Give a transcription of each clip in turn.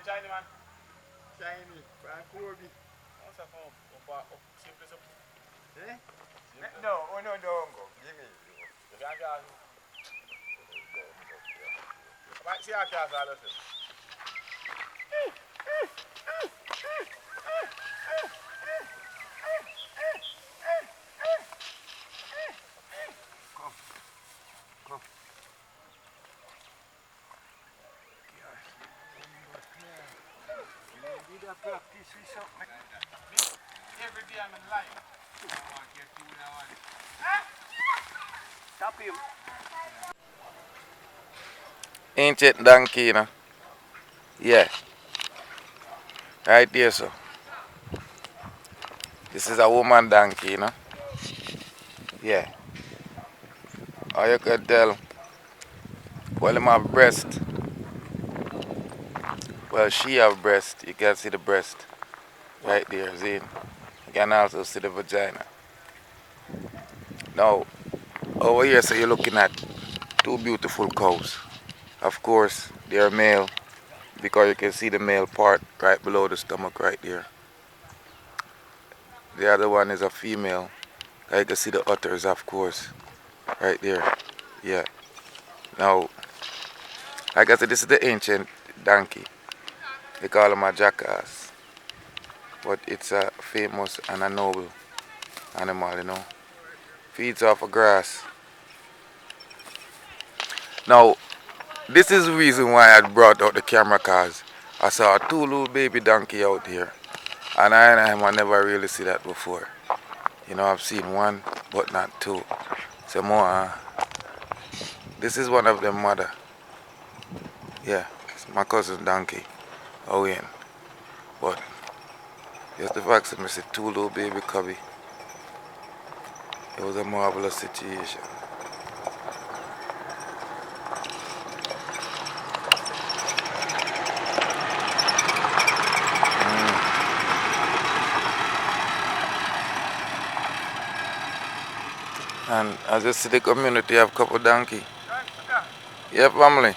Chinese man. Chinese, from Kobe. What's that from? Simple, simple. Eh? Simple. No, oh no, don't go. Give me. You can't cast. But see, I cast all of them. Come, come. You did a practice with something. Every day I'm in line. Stop him. Ancient donkey, you know. Yeah, right there, so. This is a woman donkey, you know. Yeah. Or you could tell, well, him have breast. Well, she have breast. You can see the breast right there, see? You can also see the vagina. Now, over here, so you're looking at two beautiful cows. Of course, they're male because you can see the male part right below the stomach right there. The other one is a female. You can see the udders, of course, right there. Yeah. Now, like I said, this is the ancient donkey. They call him a jackass. But it's a famous and a noble animal, you know. Feeds off of grass. Now, this is the reason why I brought out the camera, cause I saw two little baby donkey out here. And I never really see that before. You know, I've seen one, but not two. So more, this is one of them mother. Yeah, it's my cousin donkey. Owen. But just the fact that I see two little baby cubby. It was a marvelous situation. And as you see, the community have couple donkey. Yeah, family.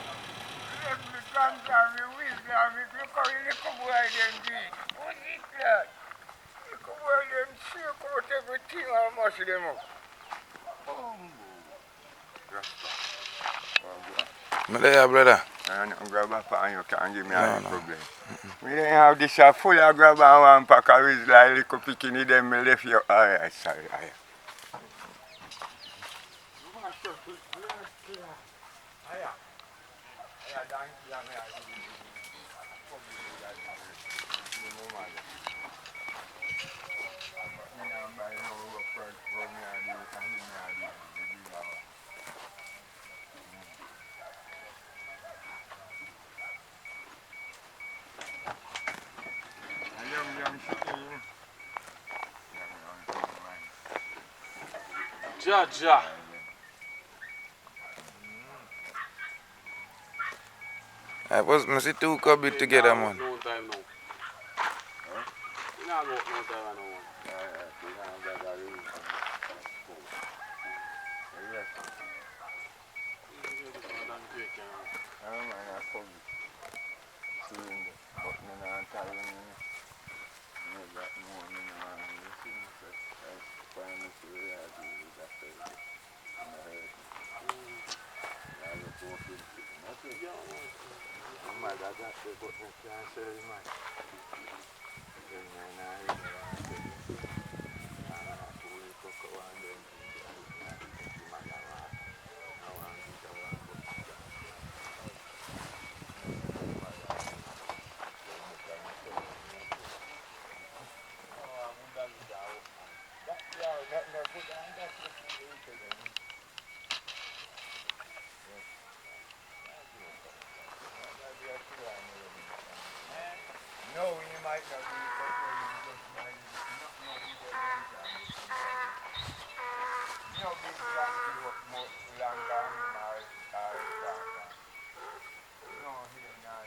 Me there, brother. And grab a pan, you can't give me No, any no. problem. We didn't have this full of grab and one pack of whiz like little picking it, then me left you. Alright, sorry. Ja. I was me see two cubby together, man. No time now. You not go no time no one. No, you might not be, but you just might not know no big donkey what more longer animal no here now.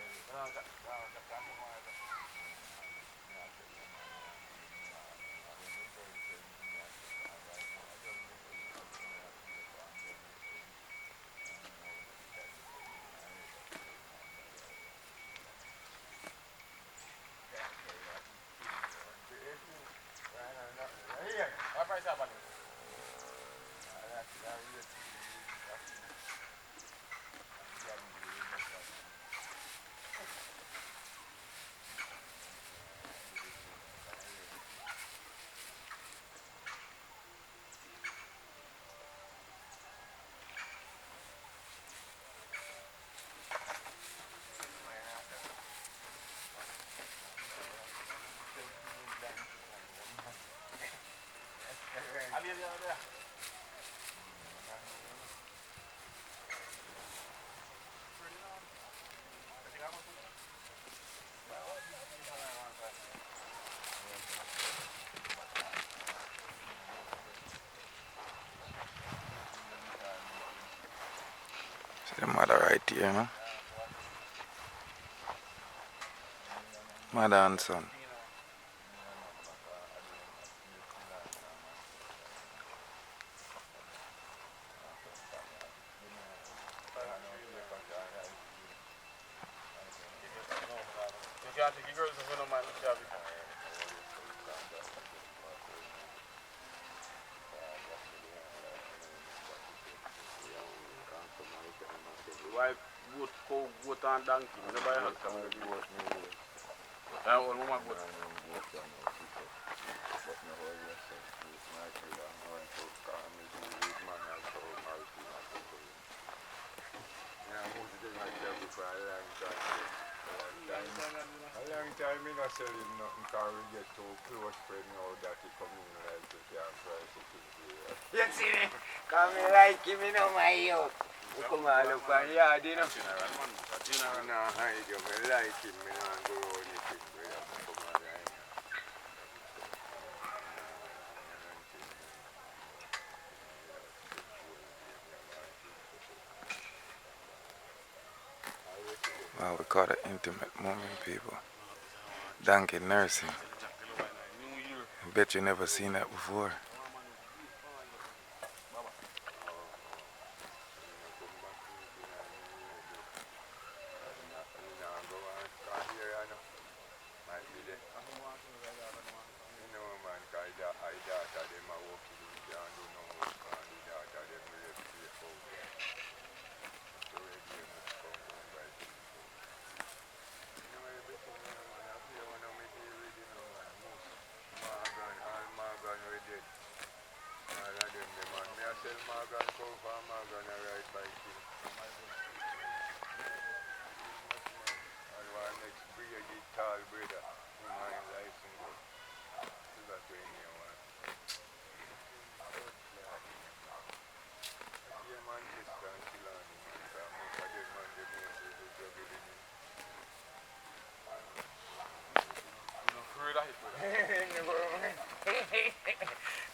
youth here, no? Mother and son. You can't take your girls if you don't mind the traffic. Why goat and donkey? Nobody has come to goat. And all mama goat. A long time I not sell him nothing because we get too close friend now that he come in like we can't price it in here. You see me? Because I like him, you know, my youth. You come and look on yard, you know. No, I don't like him, I don't go around with him. Come on, Wow, we caught an intimate moment, people. Donkey nursing. I bet you never seen that before.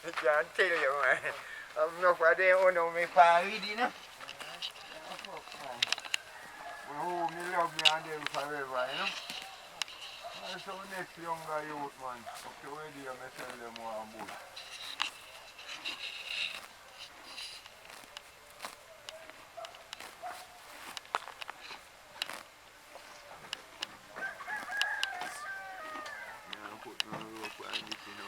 I can't tell you, man. I'm not for them who know me for reading, you know. But who me love me and them forever, you know. And so next younger youth, man, up to where they me tell them one boy. Yeah, put no rope and this, you know.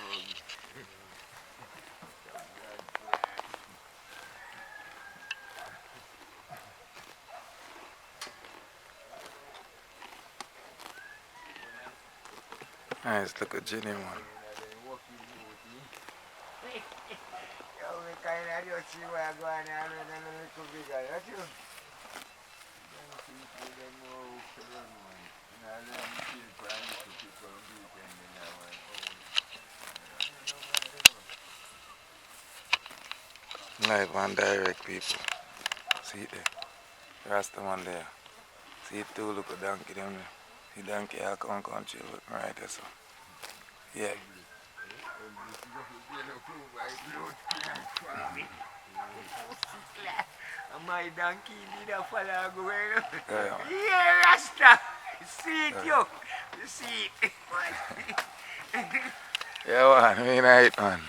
Nice, look at Jenny, man. Live and direct, people. See it there. Rasta man there. See it too, look at donkey them there. See donkey, I'll come chill with me right there, so. Yeah. My donkey did a follow go away. Yeah. Yeah, Rasta. See it, yo. You see it. Yeah, man, me night, man.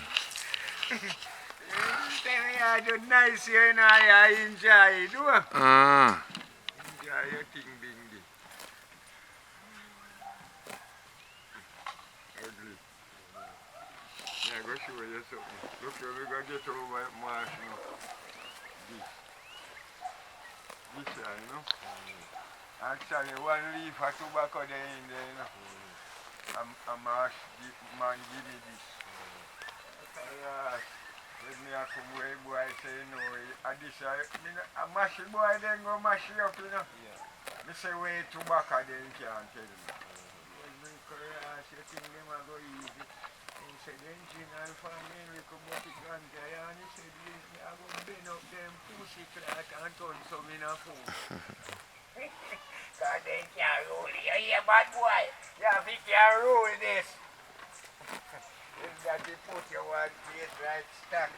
Tell me I do nice here and I enjoy it, do you? Enjoy your thing, Bingy. Ugly. Yeah, go show you something. Look, we're going to get over marsh now. This one, you know. Actually, one leaf of tobacco there in there, you know. A marsh, man give me this. Let me have some way boy say, you know, a mashy boy then go mashy up, you know. Me say way tobacco then can't tell me. When me ask you think them a go easy. He said, the engineer family come out the ganja and he said, me a go bend up them pussy clock and turn some in a food. Because they can't roll it. You hear bad boy? You have to can't roll this. If that you put your one place right stack.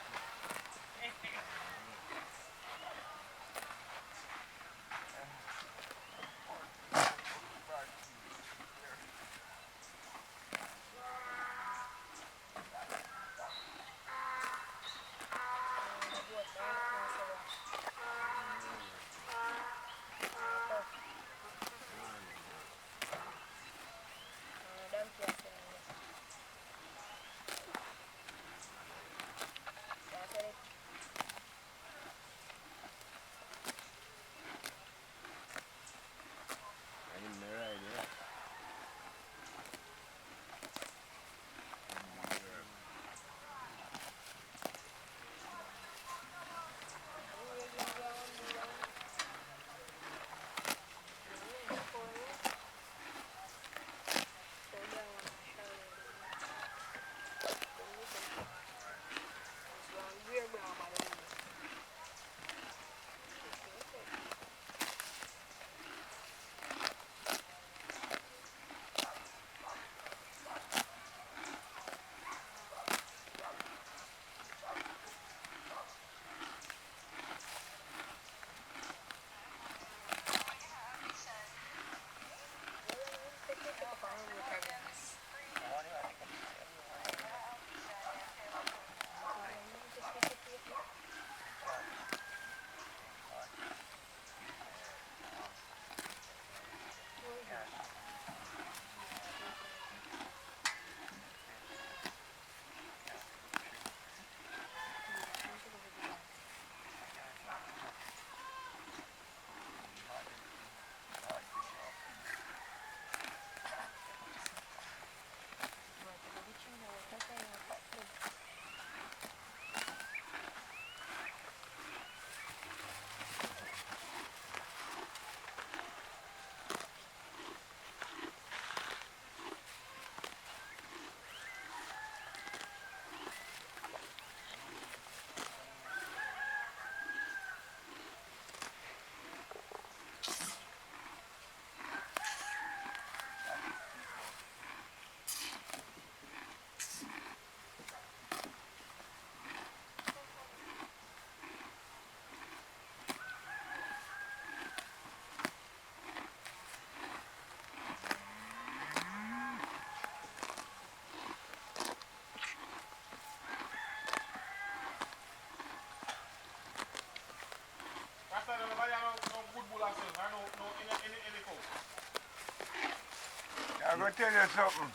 I'm going to tell you something.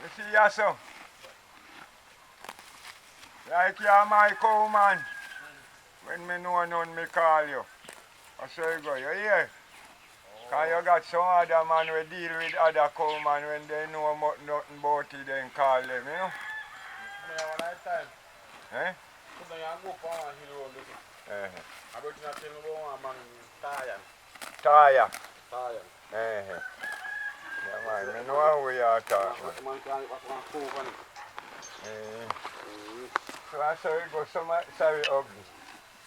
You see yourself? Like you're my cow man. When me know none, me call you. I say you go, you hear? Cause you got some other man who deal with other cow man when they know nothing about it, then call them, you know? One night time. Eh? Come down and go for one hill road, listen. I bet you not tell me about one man named Tayan. Taya. Tayan. Yeah, man, me know how we are talking. Man can't pass one cow on it. So I say you go, sorry, ugly.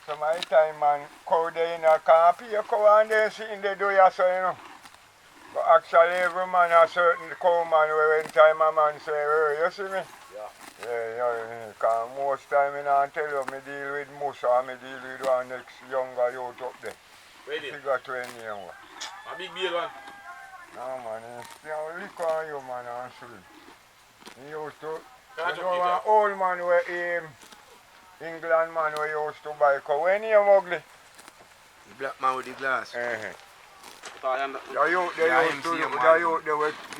Some of the time, man, cow they in a camp, you cow and they sitting there do you so, you know. But actually, every man has certain cow man where when time a man say, hey, you see me? Yeah, because most time I tell you, me deal with Musa, me deal with one next younger youth up there. Ready? Figure 20 and what. A big beard one. No, man, he's lick on you, man, and sleep. He used to, Can I you jump know, in an old man where England man who used to buy cow. When you ugly? The black man with the glass. Tayan. They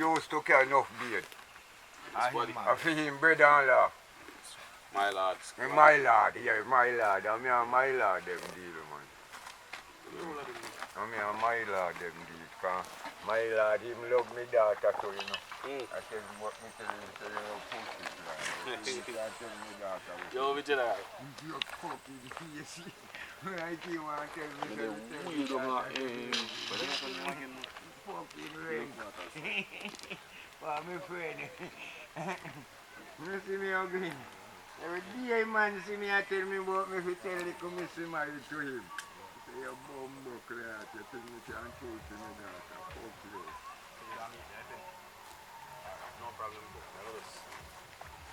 used to carry enough beard. For him, bread and laugh. My lord. My lord, yeah, my lord. I mean, my lord, them deal, man. I mean, my lord, them deal. Cause my lord, him love me daughter too, you know. I tell him what me tell him, say, you know, pussy, like. I tell me daughter. Yo, we did that. You fucking face. I keep on tell me, Who you don't know? fucking rain. For my friend. You see me ugly? Every day man see me I tell me about me if you tell the commission married to him. Say you bumbo clear, you think me can talk to me daughter. Fuck you. No problem.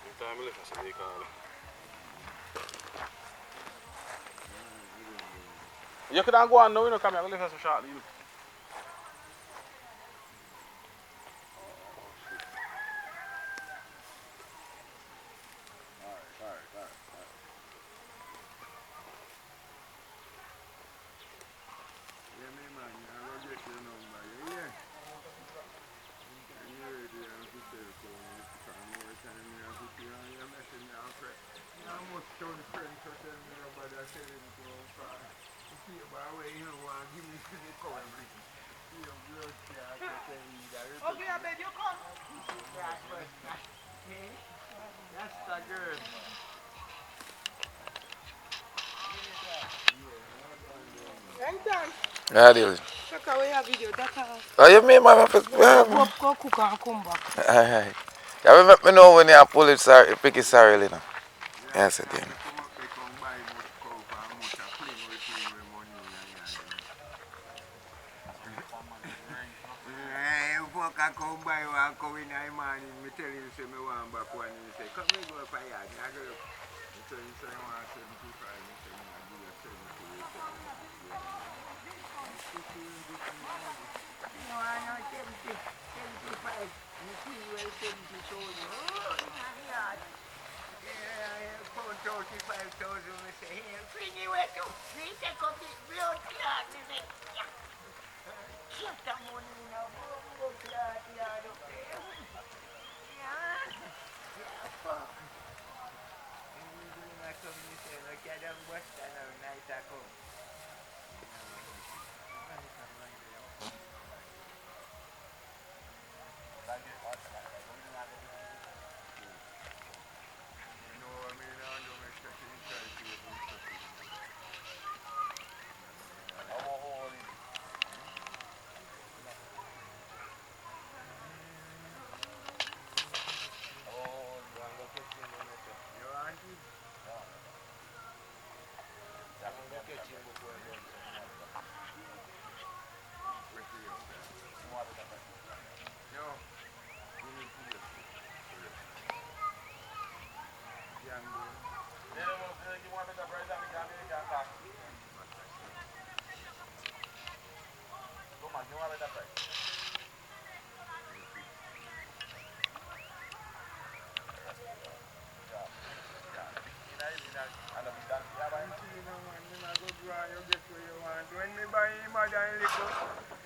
Anytime I left, I should make a call. You could go on now, you know, come here. I left us shortly. Yeah, me man, I will get your number, yeah? And you ready, I have to tell you, because more time I have to tell you, and you're messing me up, right? I must turn friends to tell me nobody I tell him to go far. You see about where you want, give me to the cover everything. See your blood clot, you tell me that. Okay, I bet you come. That's the girl. Anytime. Yeah, deal. Check away your video. That's all. Oh, you mean, man? Go cook and come back. Aye. Yeah, but let me know when you pull it, sorry, pick it, sorry, you know. Yes, it is. Come up, they come buy much cow for much a clean with money. Fuck, I come buy one cow in the morning. Me tell him, say, me want back one. He say, come here, go for yard. I go, he tell him, say, I want 75. He say, I give you 70. No, I know 70, 75. You see where 70 told you. Oh, my yard. Yeah, for 35,000, we say, hey, bring it away too. We take up the blood clot. We say, yeah. Get the money in a blood clot yard up there. Yeah. Yeah, fuck. And we do not come, we say, look at them Western or night I come.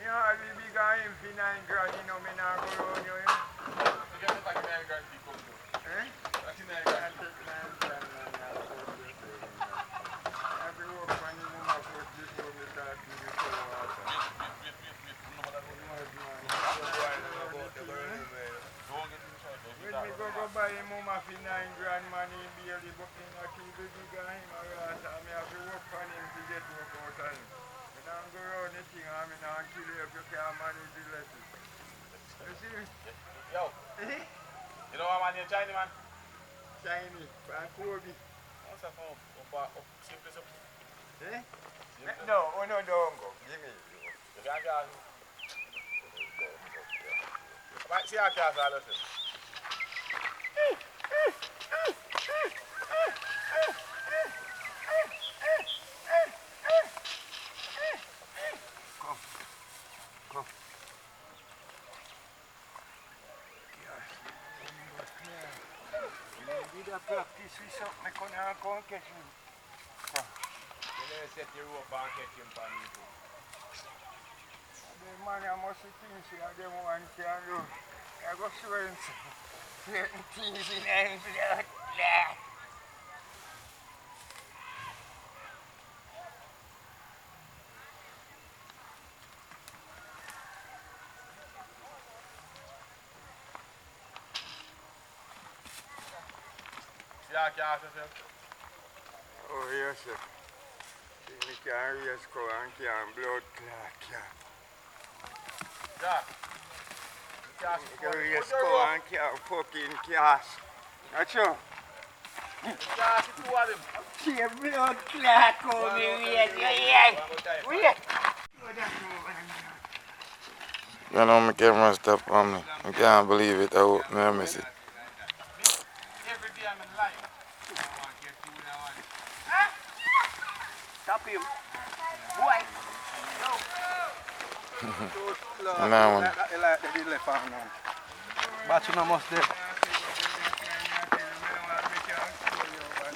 You hardly big on him for 9 grand, you know, me not go round you, eh? Eh? Every work on him, mama first before me start to do so water. When me go buy him mama for 9 grand money, he barely but me not too big on him, or else I have to work on him to get work out of him. Me don't go around the thing, I mean, I'll kill you if you can't manage the lesson. You see me? Yo, Eh? you know what man here, China man? Shiny, from Kobe. What's that from? Simple up. Eh? No, oh no, don't go. Give me. You can't get Right, see how I can't listen. Practice with something, I can't go and catch him. You set your rope and catch him for me too. The man, I must think so that them one can do. I go certain things in him without that. See how I can't listen. Oh, yes, sir. You can't raise cow and can't blood clot, yeah. Yeah. You can raise cow and can't fucking cash. That's all. Yeah, see two of them. See a blood clot coming here, yeah. Wait. You know, my camera stop on me. I can't believe it. I miss it. Every day I'm in line. Stop him. Boy. Nah, man. But you know must there.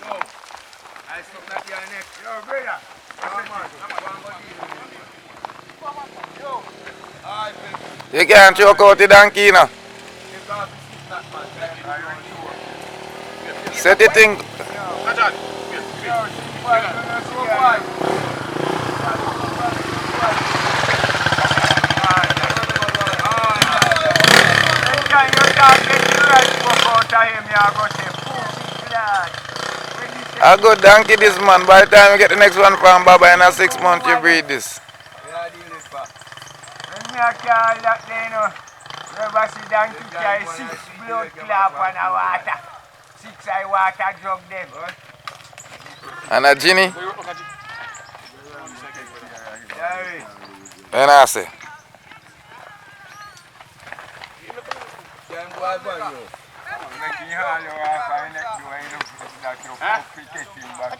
No. I stop that your neck. Yo, brother. Come on. Yo. Alright, You can't choke out the donkey now. Set the thing. A good donkey this man. By the time you get the next one from Baba in a 6 months, you breed this. When me a call that day, you know, never see donkey carry 6 blood clot on a water. 6 I water drug them. And a Ginny? Yeah, And I say. making all your wife and neck do I look that you're complicating back.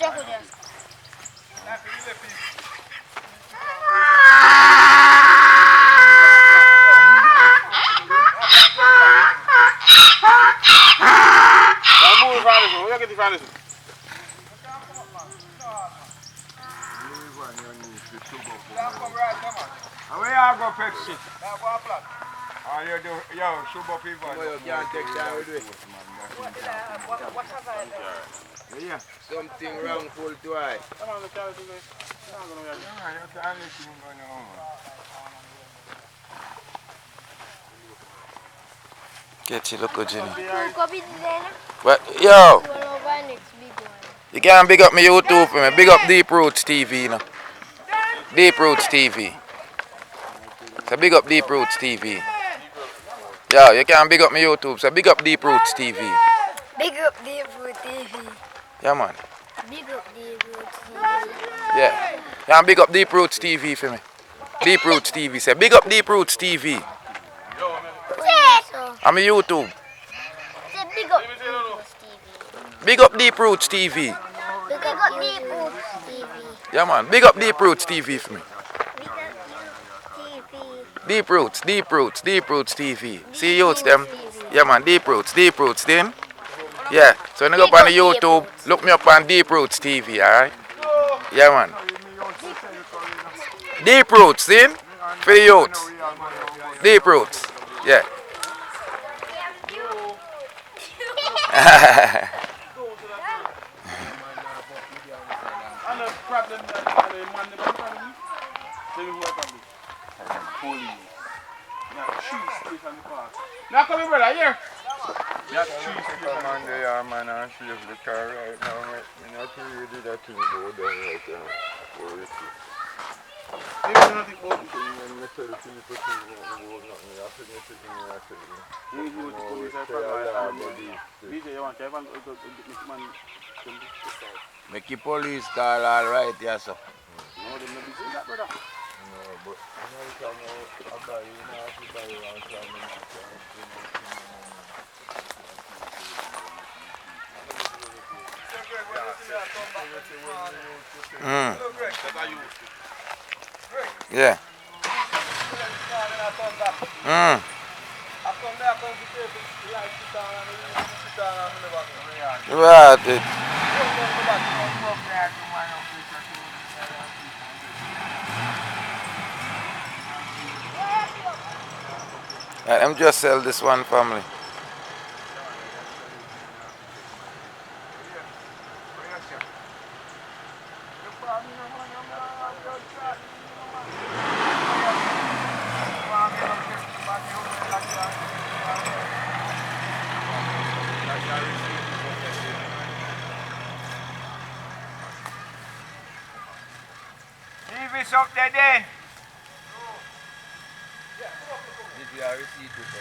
Where you go, Pepsi? Oh, you do, yo, shoot up people. You can't take time with it. Yeah. Something wrong full twice. You can't listen going on. Get you, look good, Ginny. Copy then. But, yo, One over next big one. you can't big up my YouTube for me. Big up Deep Roots TV, you know. Deep Roots TV. So big up Deep Roots TV. Yo, you can't big up my YouTube, so big up Deep Roots TV. Big up Deep Root TV. Yeah, man. Big up Deep Root TV. Yeah. You can't big up Deep Roots TV for me. Deep Roots TV. Say big up Deep Roots TV. So, I'm a YouTube. say big up Deep Roots TV. Big up Deep Roots TV. Big up Deep Roots TV. Yeah, man. Big up Deep Roots TV for me. Big up TV. Deep Roots, Deep Roots, Deep Roots TV. See you, them. Yeah, man. Deep Roots then. Yeah. So when you go up on the YouTube, look me up on Deep Roots TV, alright? Yeah, man. Deep Roots, then. For the youths. Deep roots. Yeah. And the problem that the man never problem. Tell me who I problem. Police. Not three states on the park. Now come here, brother, here. Not three states on the Come on, park. they are man and shave the car right now. I'm not really that thing go down right now. For it. You know nothing about it. When I tell the people to go nothing, I think it's in there. You go to police, I probably DJ, you want to have a man. Make your police call all right, yes, sir. No, they're not busy that, brother. No, but I buy you know, I buy you and try me not Yeah. Right. I'm just sell this one family. Leave this up there then. Did you receipt it?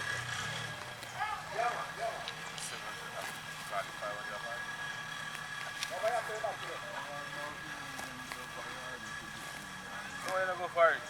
No, you're not go for it.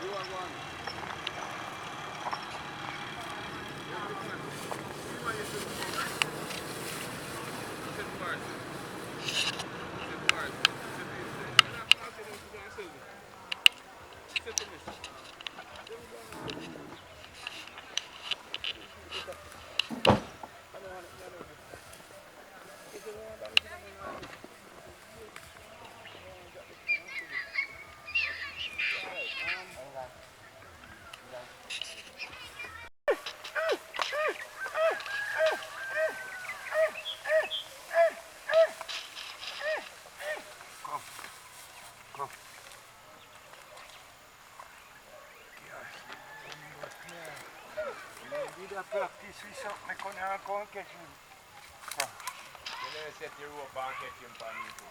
You are one. I practice with something, I can't go and catch him. You know, set your rope and catch him for me too.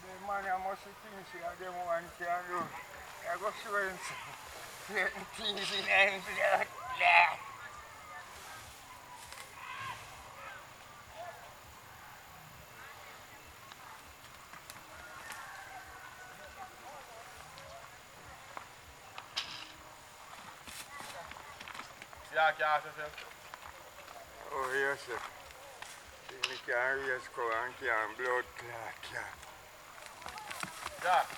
The man, I must think, see, I don't want to do. I go show him certain things in him, like that. Yeah, can't yourself. Oh, yes, sir. See, me can't raise cow and can't blood clot, yeah. Jack.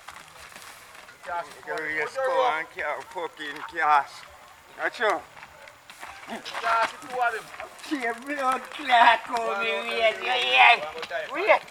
You Me can't can raise put your cow rope. and can't fucking cast. That's true. You can't see two of them. See a blood clot coming here, yeah. Wait.